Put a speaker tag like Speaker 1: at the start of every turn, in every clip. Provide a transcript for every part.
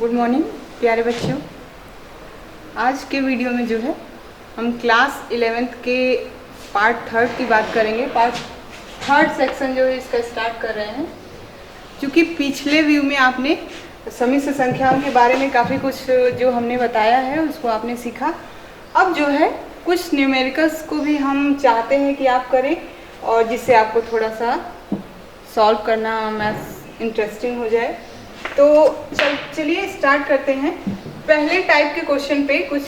Speaker 1: Good morning प्यारे बच्चों। आज के वीडियो में जो है हम क्लास 11th के पार्ट 3 की बात करेंगे। पार्ट 3 सेक्शन जो है इसका स्टार्ट कर रहे हैं। क्योंकि पिछले व्यू में आपने समिश्र संख्याओं के बारे में काफ़ी कुछ जो हमने बताया है उसको आपने सीखा। अब जो है कुछ न्यूमेरिकल्स को भी हम चाहते हैं कि आप करें और जिससे आपको थोड़ा सा सॉल्व करना मैथ्स इंटरेस्टिंग हो जाए। तो चलिए स्टार्ट करते हैं। पहले टाइप के क्वेश्चन पे कुछ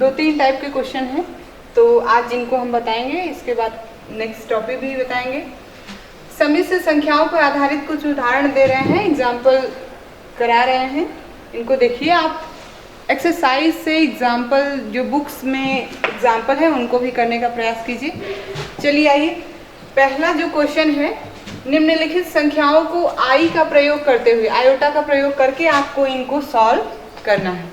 Speaker 1: दो तीन टाइप के क्वेश्चन हैं, तो आज जिनको हम बताएंगे, इसके बाद नेक्स्ट टॉपिक भी बताएंगे। समिश्र संख्याओं पर आधारित कुछ उदाहरण दे रहे हैं, एग्जाम्पल करा रहे हैं। इनको देखिए आप एक्सरसाइज से एग्जाम्पल जो बुक्स में एग्जाम्पल है उनको भी करने का प्रयास कीजिए। चलिए आइए, पहला जो क्वेश्चन है, निम्नलिखित संख्याओं को आई का प्रयोग करते हुए, आयोटा का प्रयोग करके आपको इनको सॉल्व करना है।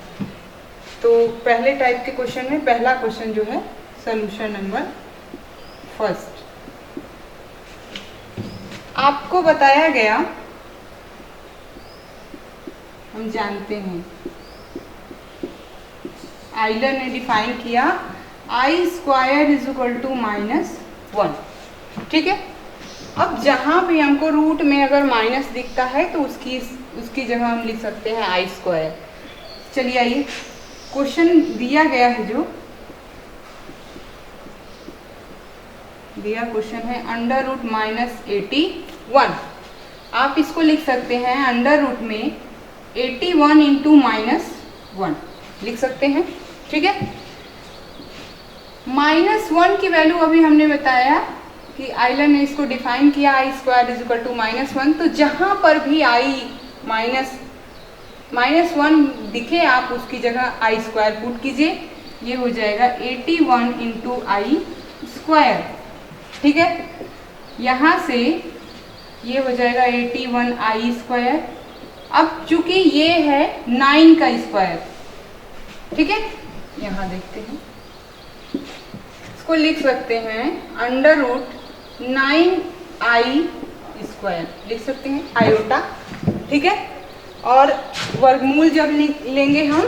Speaker 1: तो पहले टाइप के क्वेश्चन में पहला क्वेश्चन जो है सॉल्यूशन नंबर फर्स्ट, आपको बताया गया, हम जानते हैं आइलर ने डिफाइन किया आई स्क्वायर इज इक्वल टू -1। ठीक है, अब जहाँ भी हमको रूट में अगर माइनस दिखता है तो उसकी जगह हम लिख सकते हैं आई स्क्वायर। चलिए आइए, क्वेश्चन दिया गया है, जो दिया क्वेश्चन है अंडर रूट -81। आप इसको लिख सकते हैं अंडर रूट में 81 इंटू -1 लिख सकते हैं। ठीक है, -1 की वैल्यू अभी हमने बताया कि आइलर ने इसको डिफाइन किया आई स्क्वायर इज इक्वल टू -1। तो जहाँ पर भी आई -1 दिखे आप उसकी जगह आई स्क्वायर पुट कीजिए, ये हो जाएगा 81 इंटू आई स्क्वायर। ठीक है, यहाँ से ये हो जाएगा 81 आई स्क्वायर। अब चूंकि ये है 9 का स्क्वायर, ठीक है, यहाँ देखते हैं, इसको लिख सकते हैं अंडर रूट 9i स्क्वायर लिख सकते हैं, आयोटा। ठीक है, और वर्गमूल जब लेंगे हम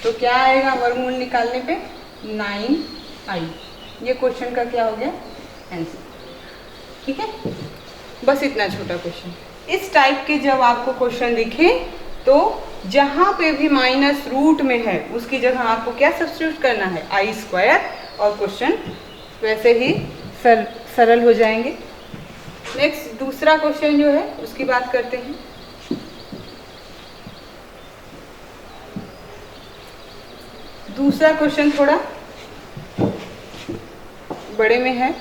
Speaker 1: तो क्या आएगा वर्गमूल निकालने पे 9i। ये क्वेश्चन का क्या हो गया आंसर। ठीक है, बस इतना छोटा क्वेश्चन। इस टाइप के जब आपको क्वेश्चन दिखे तो जहाँ पे भी माइनस रूट में है उसकी जगह आपको क्या सब्स्टिट्यूट करना है, आई स्क्वायर, और क्वेश्चन वैसे ही सरल हो जाएंगे। नेक्स्ट दूसरा क्वेश्चन जो है उसकी बात करते हैं। दूसरा क्वेश्चन थोड़ा बड़े में है,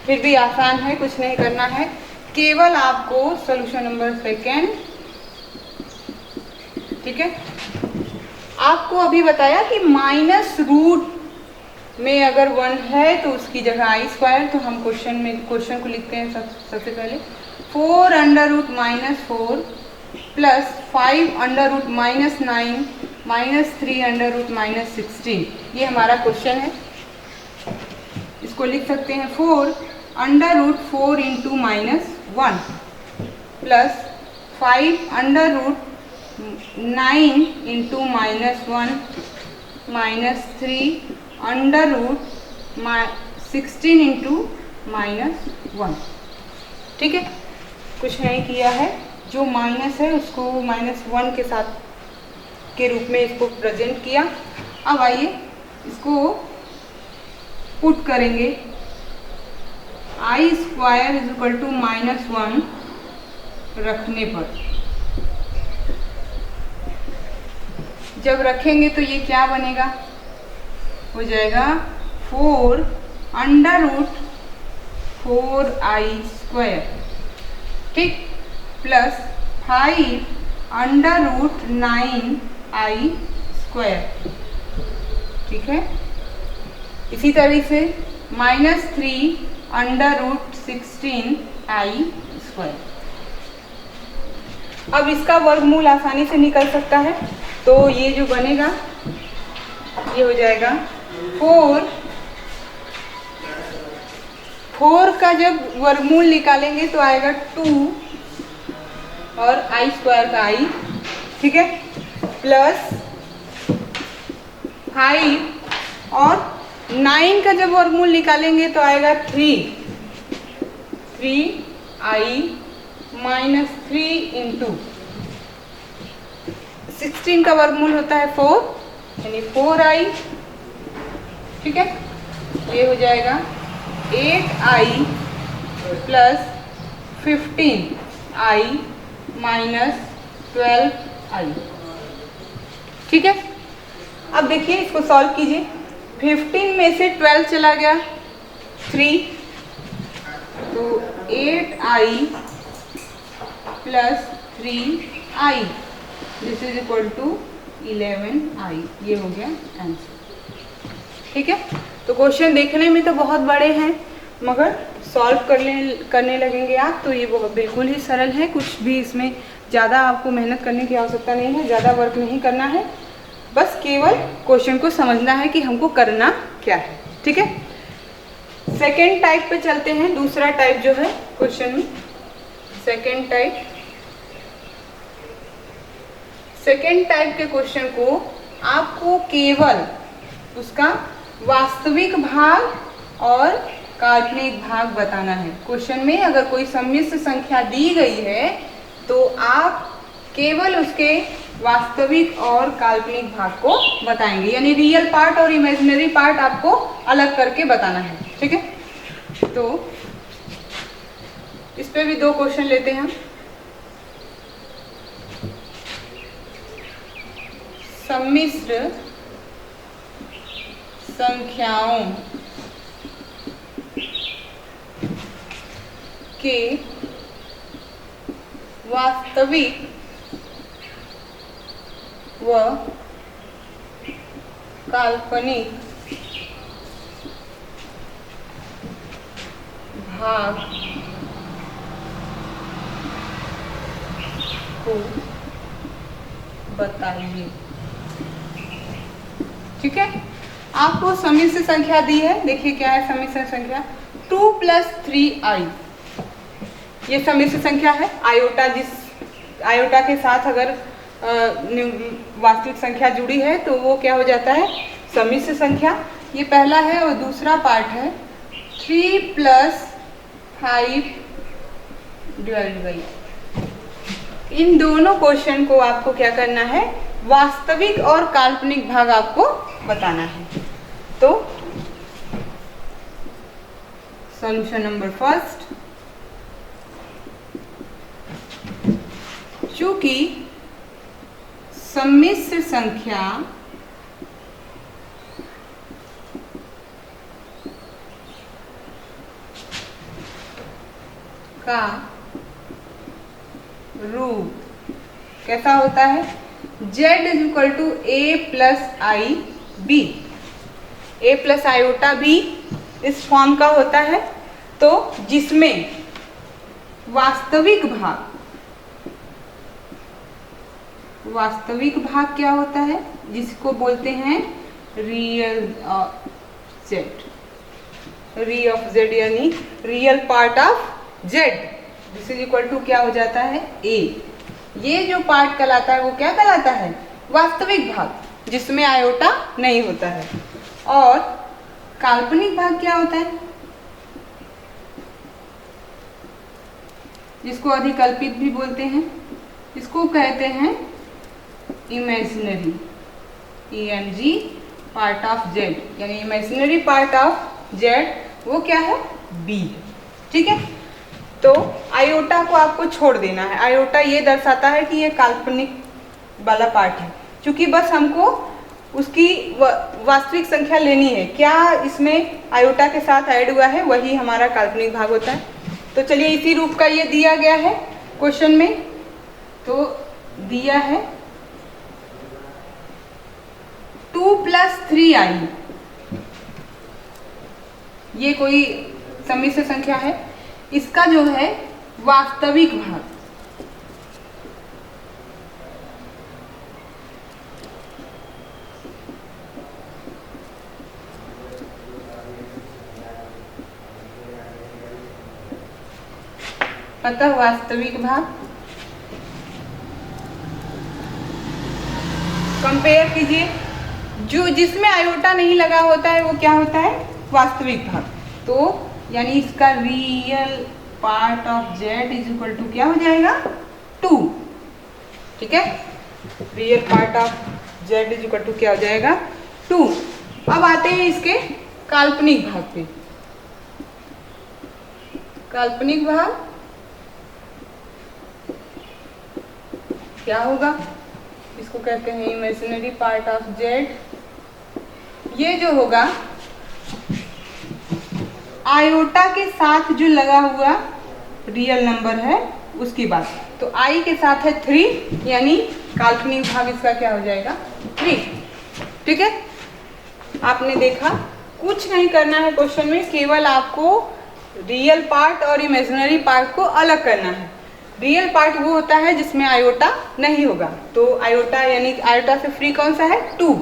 Speaker 1: फिर भी आसान है, कुछ नहीं करना है, केवल आपको सॉल्यूशन नंबर सेकेंड। ठीक है, आपको अभी बताया कि माइनस रूट में अगर 1 है तो उसकी जगह आई स्क्वायर। तो हम क्वेश्चन को लिखते हैं सबसे पहले 4 under root -4 plus 5 under root -9 minus 3 under root -16। ये हमारा क्वेश्चन है। इसको लिख सकते हैं 4 under root 4 into -1 plus 5 under root 9 into -1 minus 3 under root 16 into -1। ठीक है, कुछ नहीं किया है, जो माइनस है उसको -1 के साथ के रूप में इसको प्रेजेंट किया। अब आइए इसको पुट करेंगे, आई स्क्वायर इज इक्वल टू -1 रखने पर, जब रखेंगे तो ये क्या बनेगा, हो जाएगा 4 अंडर रूट 4i स्क्वायर, ठीक, plus 5 under root 9i square. ठीक है, इसी तरह से -3 अंडर रूट 16i स्क्वायर। अब इसका वर्गमूल आसानी से निकल सकता है, तो ये जो बनेगा ये हो जाएगा 4 का जब वर्गमूल निकालेंगे तो आएगा 2 और आई स्क्वायर का आई। ठीक है, प्लस 5 और 9 का जब वर्गमूल निकालेंगे तो आएगा 3i माइनस 3 इंटू 16 का वर्गमूल होता है 4 यानी 4i। ठीक है, ये हो जाएगा 8i plus 15i minus 12i। ठीक है, अब देखिए इसको सॉल्व कीजिए। 15 में से 12 चला गया 3, तो 8i plus 3i this is equal to 11i। ये हो गया आंसर। ठीक है, तो क्वेश्चन देखने में तो बहुत बड़े हैं मगर सॉल्व करने लगेंगे आप तो ये बहुत बिल्कुल ही सरल है। कुछ भी इसमें ज़्यादा आपको मेहनत करने की आवश्यकता नहीं है, ज़्यादा वर्क नहीं करना है, बस केवल क्वेश्चन को समझना है कि हमको करना क्या है। ठीक है, सेकेंड टाइप पे चलते हैं। दूसरा टाइप जो है क्वेश्चन में, सेकेंड टाइप के क्वेश्चन को आपको केवल उसका वास्तविक भाग और काल्पनिक भाग बताना है। क्वेश्चन में अगर कोई सम्मिश्र संख्या दी गई है तो आप केवल उसके वास्तविक और काल्पनिक भाग को बताएंगे, यानी रियल पार्ट और इमेजिनरी पार्ट आपको अलग करके बताना है। ठीक है, तो इस पे भी 2 क्वेश्चन लेते हैं हम। सम्मिश्र संख्याओं के वास्तविक व काल्पनिक भाग को बताइए। ठीक है, आपको सम्मिश्र संख्या दी है। देखिए क्या है सम्मिश्र संख्या, 2 + 3i। ये सम्मिश्र संख्या है। आयोटा, जिस आयोटा के साथ अगर वास्तविक संख्या जुड़ी है तो वो क्या हो जाता है, सम्मिश्र संख्या। ये पहला है और दूसरा पार्ट है 3 + 5 डिवाइडेड बाई। इन दोनों क्वेश्चन को आपको क्या करना है, वास्तविक और काल्पनिक भाग आपको बताना है। तो सॉल्यूशन नंबर फर्स्ट, चूंकि सम्मिश्र संख्या का रूप कैसा होता है, z = a + ib। a + iota b इस फॉर्म का होता है, तो जिसमें वास्तविक भाग क्या होता है, जिसको बोलते हैं रियल ऑफ z, यानी real part of z this is equal to क्या हो जाता है, a। ये जो पार्ट कहलाता है वो क्या कहलाता है, वास्तविक भाग, जिसमें आयोटा नहीं होता है। और काल्पनिक भाग क्या होता है, जिसको अधिकल्पित भी बोलते हैं, इसको कहते हैं imaginary, EMG part of z, यानी इमेजिनरी पार्ट ऑफ z वो क्या है, b। ठीक है, तो आयोटा को आपको छोड़ देना है। आयोटा ये दर्शाता है कि ये काल्पनिक वाला पार्ट है, क्योंकि बस हमको उसकी वास्तविक संख्या लेनी है, क्या इसमें आयोटा के साथ ऐड हुआ है वही हमारा काल्पनिक भाग होता है। तो चलिए इसी रूप का ये दिया गया है क्वेश्चन में, तो दिया है 2 + 3i, ये कोई सम्मिश्र संख्या है, इसका जो है वास्तविक भाग अतः वास्तविक भाग कंपेयर कीजिए, जो जिसमें आयोटा नहीं लगा होता है वो क्या होता है, वास्तविक भाग। तो यानी इसका real part of Z is equal to क्या हो जाएगा, 2। ठीक है, real part of Z is equal to क्या हो जाएगा, 2। अब आते हैं इसके काल्पनिक भाग पे। काल्पनिक भाग क्या होगा, इसको कहते हैं इमेजिनरी पार्ट ऑफ जेड। ये जो होगा आयोटा के साथ जो लगा हुआ रियल नंबर है उसकी बात। तो आई के साथ है 3, यानी काल्पनिक भाग इसका क्या हो जाएगा, 3। ठीक है, आपने देखा कुछ नहीं करना है क्वेश्चन में, केवल आपको रियल पार्ट और इमेजिनरी पार्ट को अलग करना है। रियल पार्ट वो होता है जिसमें आयोटा नहीं होगा, तो आयोटा यानी आयोटा से फ्री कौन सा है, 2,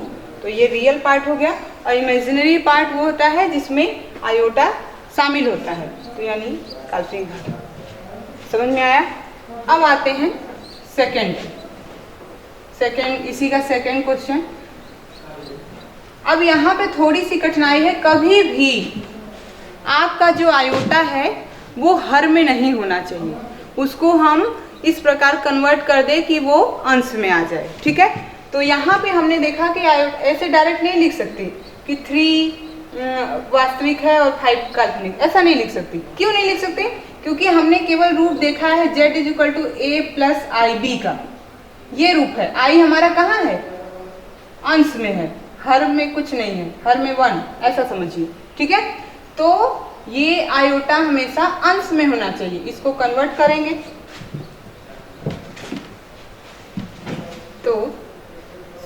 Speaker 1: तो ये रियल पार्ट हो गया। और इमेजिनरी पार्ट वो होता है जिसमें आयोटा शामिल होता है, तो यानी काल्पनिक भाग। समझ में आया। अब आते हैं सेकंड, इसी का सेकंड क्वेश्चन। अब यहाँ पे थोड़ी सी कठिनाई है, कभी भी आपका जो आयोटा है वो हर में नहीं होना चाहिए, उसको हम इस प्रकार कन्वर्ट कर दे कि वो अंश में आ जाए। ठीक है, तो यहाँ पे हमने देखा कि ऐसे डायरेक्ट नहीं लिख सकते कि 3 वास्तविक है और 5 काल्पनिक, ऐसा नहीं लिख सकती। क्यों नहीं लिख सकते, क्योंकि हमने केवल रूप देखा है z is equal to a plus I B का, ये रूप है। आई हमारा कहाँ है, अंश में है, हर में कुछ नहीं है, हर में 1, ऐसा समझिए। ठीक है, तो ये आयोटा हमेशा अंश में होना चाहिए, इसको कन्वर्ट करेंगे तो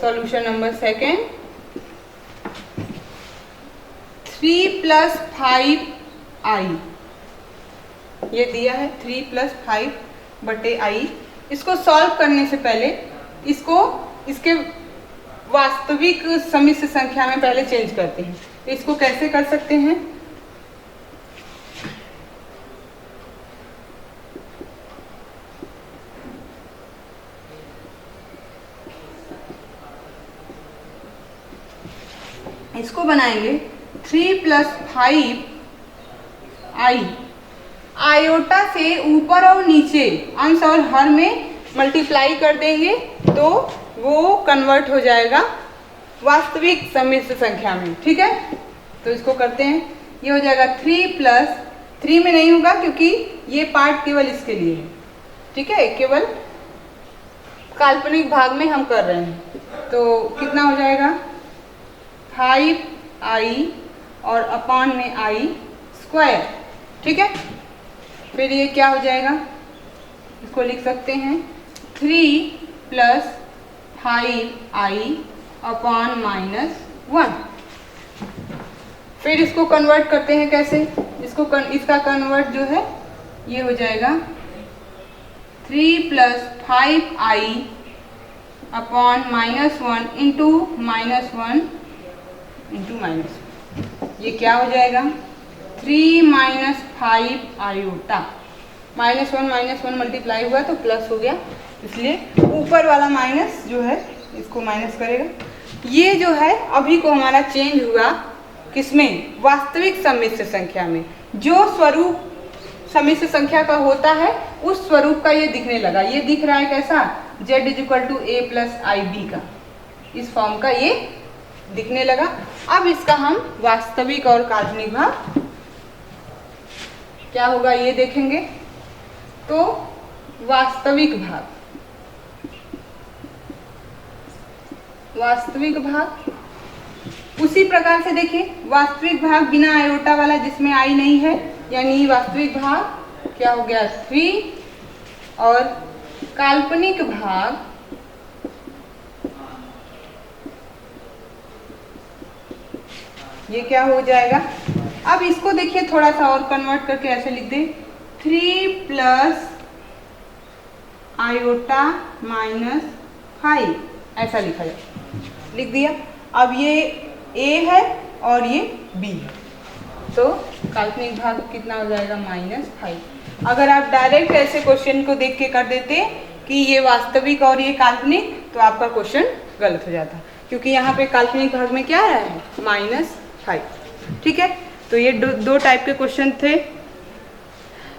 Speaker 1: सॉल्यूशन नंबर सेकेंड, 3 प्लस 5 आई, ये दिया है 3 प्लस 5 बटे आई। इसको सॉल्व करने से पहले इसको इसके वास्तविक समिश्र संख्या में पहले चेंज करते हैं। तो इसको कैसे कर सकते हैं, इसको बनाएंगे 3 प्लस 5 आई, आयोटा से ऊपर और नीचे अंश और हर में मल्टीप्लाई कर देंगे तो वो कन्वर्ट हो जाएगा वास्तविक सम्मिश्र संख्या में। ठीक है, तो इसको करते हैं, ये हो जाएगा 3 प्लस 3 में नहीं होगा क्योंकि ये पार्ट केवल इसके लिए है। ठीक है, केवल काल्पनिक भाग में हम कर रहे हैं, तो कितना हो जाएगा 5 आई और अपान में आई स्क्वायर। ठीक है, फिर ये क्या हो जाएगा, इसको लिख सकते हैं 3 प्लस 5 आई अपॉन -1। फिर इसको कन्वर्ट करते हैं कैसे, इसका कन्वर्ट जो है ये हो जाएगा 3 प्लस 5 आई अपॉन -1 इंटू -1 इंटू -1, ये क्या हो जाएगा 3 माइनस 5 आयोटा, -1 मल्टीप्लाई हुआ तो प्लस हो गया, इसलिए ऊपर वाला माइनस जो है इसको माइनस करेगा। ये जो है अभी को हमारा चेंज हुआ किसमें, वास्तविक सम्मिश्र संख्या में। जो स्वरूप सम्मिश्र संख्या का होता है उस स्वरूप का ये दिखने लगा। ये दिख रहा है कैसा, z is equal to a plus I B का, इस फॉर्म का ये दिखने लगा। अब इसका हम वास्तविक और काल्पनिक भाग क्या होगा ये देखेंगे। तो वास्तविक भाग, उसी प्रकार से देखिए, वास्तविक भाग बिना आयोटा वाला जिसमें आई नहीं है, यानी वास्तविक भाग क्या हो गया 3, और काल्पनिक भाग ये क्या हो जाएगा। अब इसको देखिए थोड़ा सा और कन्वर्ट करके ऐसे लिख दे 3 प्लस आयोटा -5, ऐसा लिखा जाए, लिख दिया। अब ये a है और ये b है, तो काल्पनिक भाग कितना हो जाएगा -5। अगर आप डायरेक्ट ऐसे क्वेश्चन को देख के कर देते कि ये वास्तविक और ये काल्पनिक, तो आपका क्वेश्चन गलत हो जाता, क्योंकि यहाँ पे काल्पनिक भाग में क्या आ रहा है -5। ठीक है, तो ये दो टाइप के क्वेश्चन थे।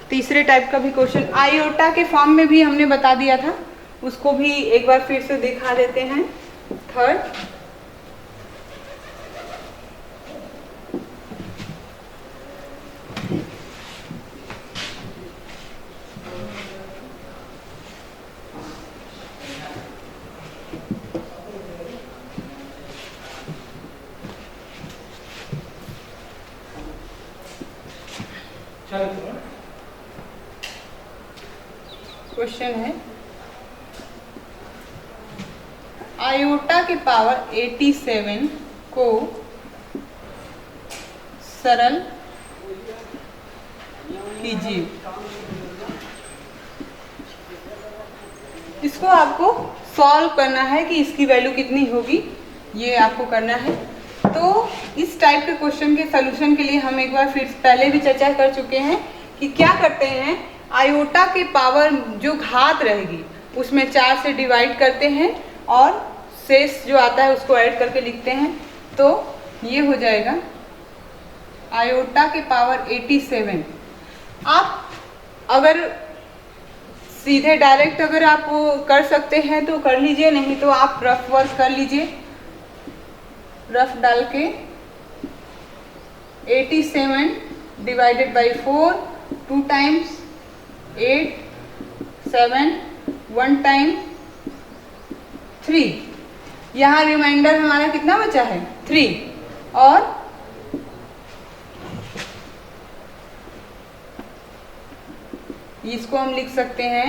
Speaker 1: तीसरे टाइप का भी क्वेश्चन आयोटा के फॉर्म में भी हमने बता दिया था, उसको भी एक बार फिर से दिखा देते हैं। थर्ड, क्वेश्चन है आयोटा के पावर 87 को सरल कीजिए। इसको आपको सॉल्व करना है कि इसकी वैल्यू कितनी होगी, ये आपको करना है। तो इस टाइप के क्वेश्चन के सलूशन के लिए हम एक बार फिर पहले भी चर्चा कर चुके हैं कि क्या करते हैं, आयोटा के पावर जो घात रहेगी उसमें 4 से डिवाइड करते हैं और शेष जो आता है उसको ऐड करके लिखते हैं। तो ये हो जाएगा आयोटा के पावर 87। आप अगर सीधे डायरेक्ट अगर आप कर सकते हैं तो कर लीजिए, नहीं तो आप रफ वर्क कर लीजिए। रफ डाल के 87 डिवाइडेड बाई 4, 2 टाइम्स 8, 7, 1 टाइम 3, यहाँ रिमाइंडर हमारा कितना बचा है 3, और इसको हम लिख सकते हैं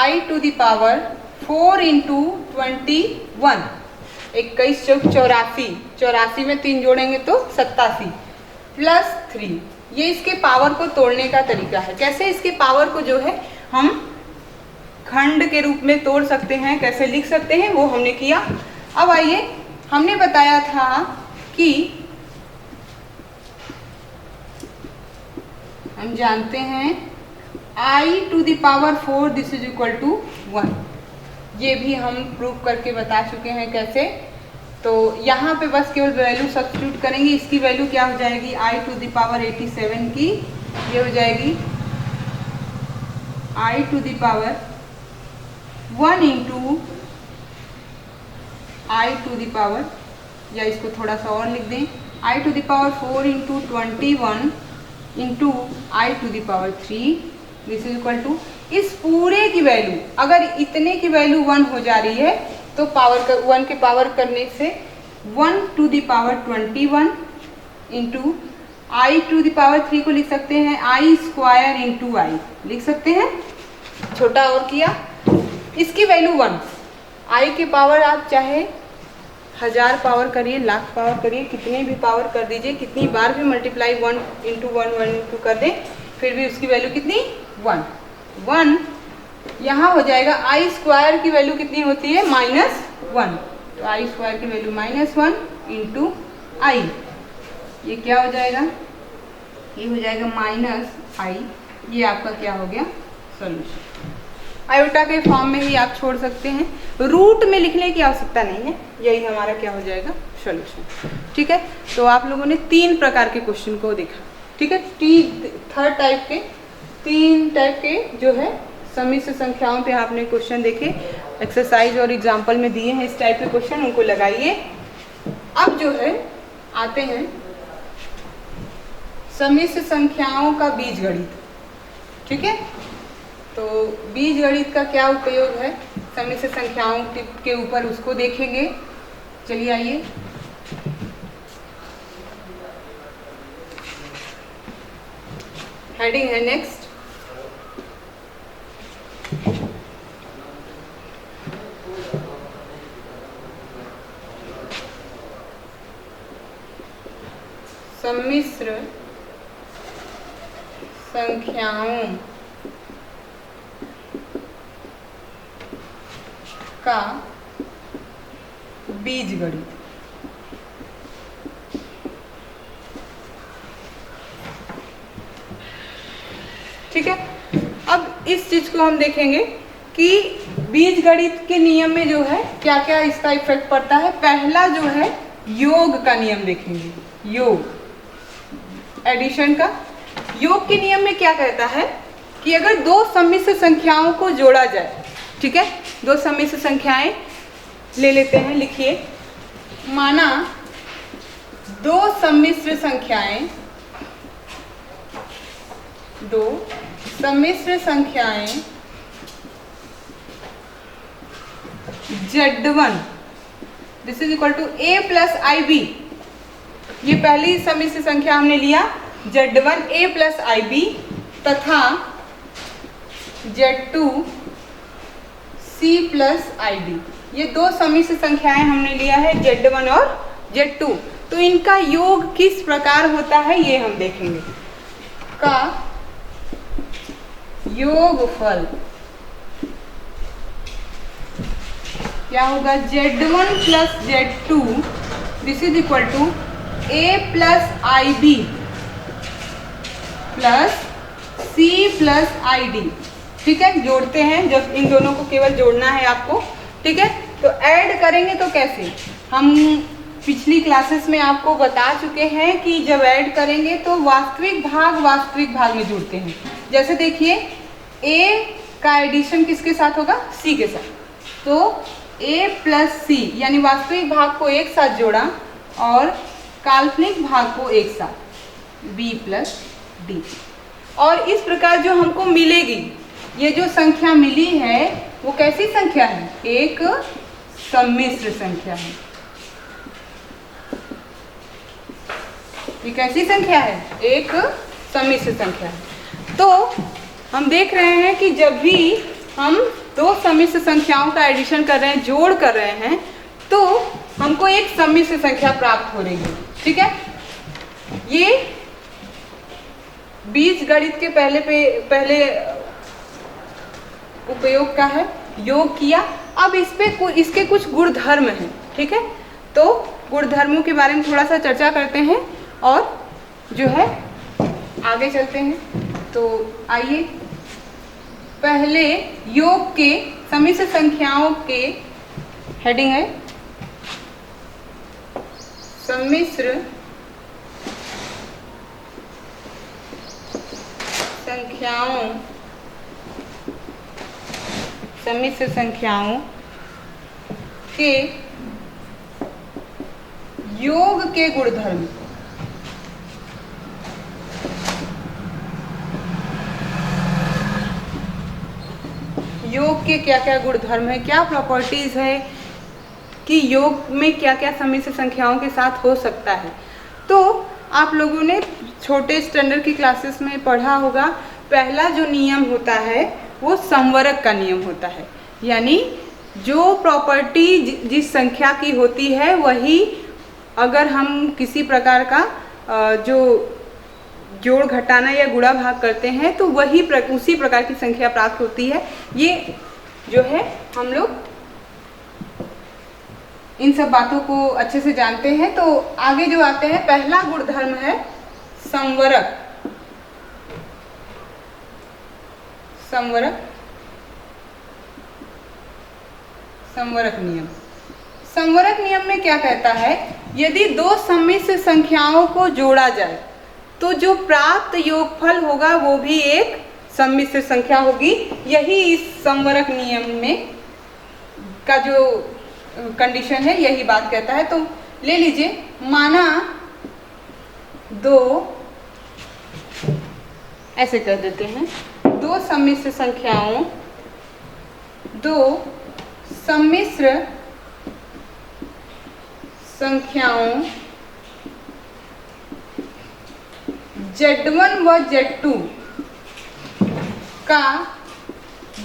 Speaker 1: I to the power 4 into 21, 21 चौक 84, 84 में 3 जोड़ेंगे तो 87 प्लस 3। ये इसके पावर को तोड़ने का तरीका है। कैसे इसके पावर को जो है हम खंड के रूप में तोड़ सकते हैं, कैसे लिख सकते हैं, वो हमने किया। अब आइए, हमने बताया था कि हम जानते हैं I to the power 4 this is equal to 1। ये भी हम प्रूव करके बता चुके हैं कैसे। तो यहाँ पे बस केवल वैल्यू सब्स्टिट्यूट करेंगे। इसकी वैल्यू क्या हो जाएगी, I टू द पावर 87 की ये हो जाएगी I to the power 1 into I to the power, या इसको थोड़ा सा और लिख दें, I to the power 4 into 21 into I to the power 3 this is equal to, इस पूरे की वैल्यू अगर इतने की वैल्यू 1 हो जा रही है तो पावर कर 1 के पावर करने से 1 to the power 21 into I to the power 3 को लिख सकते हैं I स्क्वायर इंटू I लिख सकते हैं। छोटा और किया, इसकी वैल्यू 1, I के पावर आप चाहे 1000 पावर करिए, लाख पावर करिए, कितने भी पावर कर दीजिए, कितनी बार भी मल्टीप्लाई 1 इंटू 1 1 इंटू कर दें, फिर भी उसकी वैल्यू कितनी 1 यहाँ हो जाएगा। I स्क्वायर की वैल्यू कितनी होती है -1, तो I स्क्वायर की वैल्यू -1 इंटू I, ये क्या हो जाएगा, ये हो जाएगा -I। ये आपका क्या हो गया सॉल्यूशन। आयोटा के फॉर्म में ही आप छोड़ सकते हैं, रूट में लिखने की आवश्यकता नहीं है, यही हमारा क्या हो जाएगा सॉल्यूशन। ठीक है, तो आप लोगों ने 3 प्रकार के क्वेश्चन को देखा। ठीक है, थर्ड टाइप के 3 टाइप के जो है सम्मिश्र संख्याओं पे आपने क्वेश्चन देखे, एक्सरसाइज और एग्जाम्पल में दिए हैं इस टाइप के क्वेश्चन, उनको लगाइए। अब जो है आते हैं सम्मिश्र संख्याओं का बीजगणित। ठीक है, तो बीजगणित का क्या उपयोग है सम्मिश्र संख्याओं के ऊपर, उसको देखेंगे। चलिए आइए, हेडिंग है नेक्स्ट, सम्मिश्र संख्याओं का बीजगणित। ठीक है, अब इस चीज को हम देखेंगे कि बीजगणित के नियम में जो है क्या क्या इसका इफेक्ट पड़ता है। पहला जो है योग का नियम देखेंगे, योग एडिशन का। योग के नियम में क्या कहता है कि अगर दो सम्मिश्र संख्याओं को जोड़ा जाए, ठीक है, दो सम्मिश्र संख्याएं ले लेते हैं, लिखिए। माना दो सम्मिश्र संख्याएं Z1 this is equal to A plus IB। ये पहली सम्मिश्र संख्या हमने लिया Z1 A प्लस IB तथा Z2 C प्लस IB। ये दो सम्मिश्र संख्याएं हमने लिया है Z1 और Z2। तो इनका योग किस प्रकार होता है ये हम देखेंगे। का योगफल क्या होगा, Z1 plus Z2 this is equal to A plus IB plus C plus ID। ठीक है, जोड़ते हैं, जब इन दोनों को केवल जोड़ना है आपको। ठीक है, तो ऐड करेंगे तो कैसे, हम पिछली क्लासेस में आपको बता चुके हैं कि जब ऐड करेंगे तो वास्तविक भाग में जुड़ते हैं। जैसे देखिए A का एडिशन किसके साथ होगा, C के साथ। तो A प्लस C यानी वास्तविक भाग को एक साथ जोड़ा और काल्पनिक भाग को एक साथ B प्लस D। और इस प्रकार जो हमको मिलेगी, ये जो संख्या मिली है वो कैसी संख्या है, एक सम्मिश्र संख्या है। ये कैसी संख्या है, एक सम्मिश्र संख्या है। तो हम देख रहे हैं कि जब भी हम दो सम्मिश्र संख्याओं का एडिशन कर रहे हैं, जोड़ कर रहे हैं, तो हमको एक सम्मिश्र संख्या प्राप्त हो रही है। ठीक है, ये बीजगणित के पहले उपयोग का है, योग किया। अब इसके कुछ गुणधर्म हैं। ठीक है, तो गुणधर्मों के बारे में थोड़ा सा चर्चा करते हैं और जो है आगे चलते हैं। तो आइए, पहले योग के सम्मिश्र संख्याओं के हेडिंग है सम्मिश्र संख्याओं के योग के गुणधर्म। योग के क्या क्या गुणधर्म है, क्या प्रॉपर्टीज है कि योग में क्या क्या सम्मिश्र संख्याओं के साथ हो सकता है। तो आप लोगों ने छोटे स्टैंडर्ड की क्लासेस में पढ़ा होगा, पहला जो नियम होता है वो संवरक का नियम होता है। यानी जो प्रॉपर्टी जिस संख्या की होती है वही अगर हम किसी प्रकार का जो जोड़ घटाना या गुणा भाग करते हैं तो वही उसी प्रकार की संख्या प्राप्त होती है। ये जो है हम लोग इन सब बातों को अच्छे से जानते हैं। तो आगे जो आते हैं, पहला गुणधर्म है संवरक। संवरक नियम। संवरक नियम में क्या कहता है, यदि दो सम्मिश्र संख्याओं को जोड़ा जाए तो जो प्राप्त योगफल होगा वो भी एक सम्मिश्र संख्या होगी। यही इस संवरक नियम में का जो कंडीशन है, यही बात कहता है। तो ले लीजिए, माना दो, ऐसे कर देते हैं, दो सम्मिश्र संख्याओं Z1 व Z2 का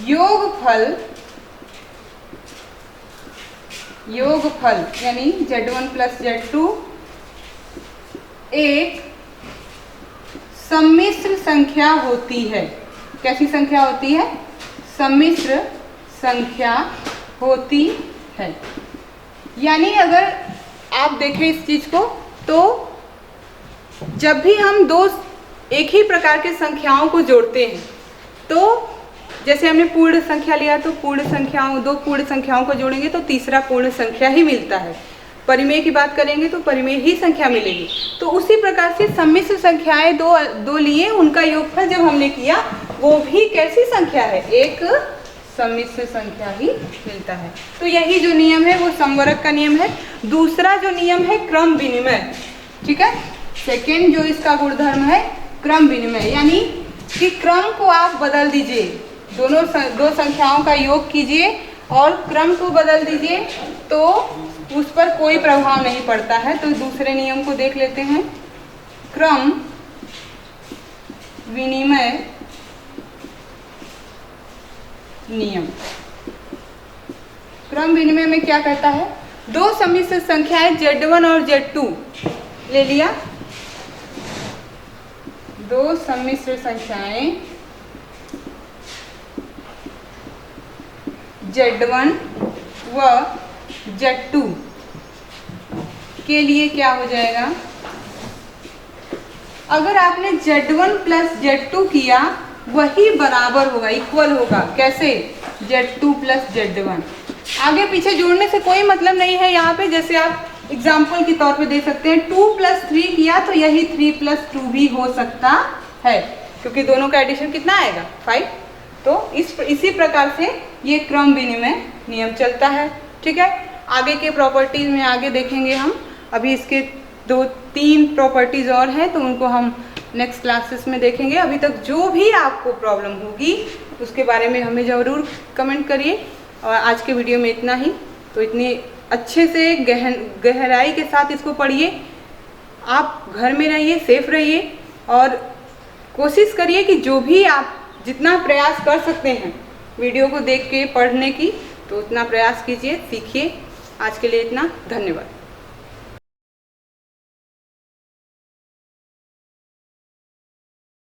Speaker 1: योगफल यानी Z1 प्लस Z2 एक सम्मिश्र संख्या होती है। कैसी संख्या होती है, सम्मिश्र संख्या होती है। यानी अगर आप देखें इस चीज को, तो जब भी हम दो एक ही प्रकार के संख्याओं को जोड़ते हैं तो जैसे हमने पूर्ण संख्या लिया तो पूर्ण संख्याओं, दो पूर्ण संख्याओं को जोड़ेंगे तो तीसरा पूर्ण संख्या ही मिलता है। परिमेय की बात करेंगे तो परिमेय ही संख्या मिलेगी। तो उसी प्रकार से सम्मिश्र संख्याएं दो लिए, उनका योगफल जब हमने किया वो भी कैसी संख्या है, एक सम्मिश्र संख्या ही मिलता है। तो यही जो नियम है वो समवर्ग का नियम है। दूसरा जो नियम है क्रम विनिमय, ठीक है। सेकेंड जो इसका गुणधर्म है क्रम विनिमय, यानी कि क्रम को आप बदल दीजिए, दो संख्याओं का योग कीजिए और क्रम को बदल दीजिए तो उस पर कोई प्रभाव नहीं पड़ता है। तो दूसरे नियम को देख लेते हैं, क्रम विनिमय नियम। क्रम विनिमय में क्या कहता है, दो सम्मिश्र संख्याएं Z1 और Z2 ले लिया, दो सम्मिश्र संख्याएं Z1 व Z2 के लिए क्या हो जाएगा, अगर आपने Z1 प्लस Z2 किया वही बराबर होगा, इक्वल होगा। कैसे, Z2 प्लस Z1। आगे पीछे जोड़ने से कोई मतलब नहीं है यहाँ पे। जैसे आप एग्जाम्पल के तौर पे दे सकते हैं 2 + 3 किया तो यही 3 + 2 भी हो सकता है, क्योंकि दोनों का एडिशन कितना आएगा, 5। तो इसी प्रकार से ये क्रम विनिमय नियम चलता है, ठीक है। आगे के प्रॉपर्टीज में आगे देखेंगे हम, अभी इसके 2-3 प्रॉपर्टीज और हैं तो उनको हम नेक्स्ट क्लासेस में देखेंगे। अभी तक जो भी आपको प्रॉब्लम होगी उसके बारे में हमें ज़रूर कमेंट करिए। और आज के वीडियो में इतना ही। तो इतनी अच्छे से गहराई के साथ इसको पढ़िए। आप घर में रहिए, सेफ रहिए और कोशिश करिए कि जो भी आप जितना प्रयास कर सकते हैं वीडियो को देख के पढ़ने की, तो उतना प्रयास कीजिए, सीखिए। आज के लिए इतना, धन्यवाद।